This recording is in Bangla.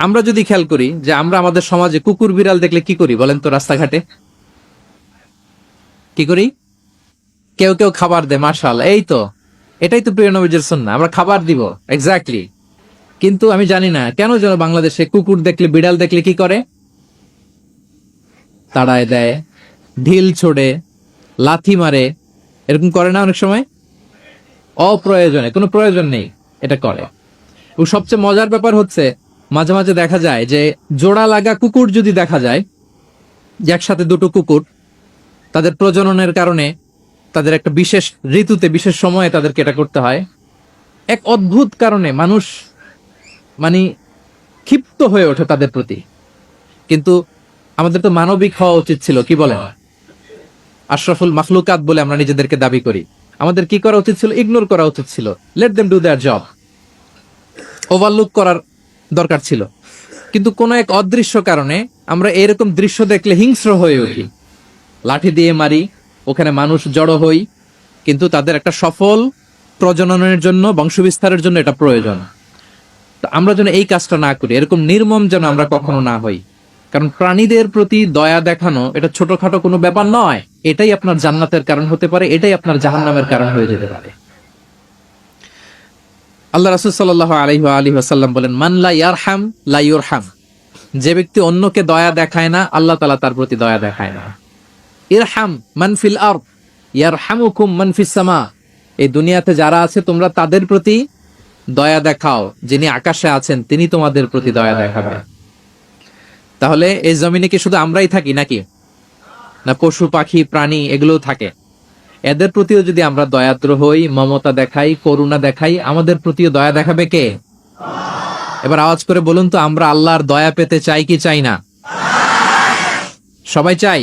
আমরা যদি খেয়াল করি যে আমরা আমাদের সমাজে কুকুর বিড়াল দেখলে কি করি বলেন তো? রাস্তাঘাটে কি করি? কেউ কেউ খাবার দেয়, মাশাআল্লাহ, এই তো, এটাই তো প্রিয় নবীর সুন্নাহ, আমরা খাবার দিব, এক্স্যাক্টলি। কিন্তু আমি জানি না কেন যেন বাংলাদেশে কুকুর দেখলে বিড়াল দেখলে কি করে? তাড়ায় দেয়, ঢিল ছোড়ে, লাথি মারে, এরকম করে না অনেক সময়? অপ্রয়োজনে, কোনো প্রয়োজন নেই এটা করে। ও সবচেয়ে মজার ব্যাপার হচ্ছে মাঝে মাঝে দেখা যায় যে জোড়া লাগা কুকুর যদি দেখা যায়, যে একসাথে দুটো কুকুর, তাদের প্রজননের কারণে তাদের একটা বিশেষ ঋতুতে বিশেষ সময়ে তাদেরকে এটা করতে হয়, এক অদ্ভুত কারণে মানুষ মানে ক্ষিপ্ত হয়ে ওঠে তাদের প্রতি। কিন্তু আমাদের তো মানবিক হওয়া উচিত ছিল, কি বলেন? আশরাফুল মাখলুকাত বলে আমরা নিজেদেরকে দাবি করি। আমাদের কি করা উচিত ছিল? ইগনোর করা উচিত ছিল, let them do there job, overlook করার দরকার ছিল। কিন্তু কোন এক অদৃশ্য কারণে আমরা এরকম দৃশ্য দেখলে হিংস্র হয়ে উঠি, লাঠি দিয়ে মারি, ওখানে মানুষ জড়ো হই। কিন্তু তাদের একটা সফল প্রজননের জন্য, বংশবিস্তারের জন্য এটা প্রয়োজন। তো আমরা যেন এই কাজটা না করি, এরকম নির্মম যেন আমরা কখনো না হই। কারণ প্রাণীদের প্রতি দয়া দেখানো এটা ছোটখাটো কোনো ব্যাপার নয়, এটাই আপনার জান্নাতের কারণ হতে পারে, এটাই আপনার জাহান্নামের কারণ হয়ে যেতে পারে। আল্লাহ রাসূল সাল্লাল্লাহু আলাইহি ওয়া আলিহি ওয়াসাল্লাম বলেন, মান লা ইয়ারহাম লা ইউরহাম। যে ব্যক্তি অন্যকে দয়া দেখায় না, আল্লাহ তাআলা তার প্রতি দয়া দেখায় না। ইরহাম মান ফিল আরদ ইয়ারহামুকুম মান ফিস সামা। এই দুনিয়াতে যারা আছে তোমরা তাদের প্রতি দয়া দেখাও, যিনি আকাশে আছেন তিনি তোমাদের প্রতি দয়া দেখাবেন। তাহলে এই জমিনে কি শুধু আমরাই থাকি নাকি? না পশু পাখি প্রাণী এগুলোও থাকে? এদের প্রতিও যদি আমরা দয়াদ্র হই, মমতা দেখাই, করুণা দেখাই, আমাদের প্রতিও দয়া দেখাবে কে? এবার আওয়াজ করে বলুন তো, আমরা আল্লাহর দয়া পেতে চাই কি চাই না? সবাই চাই।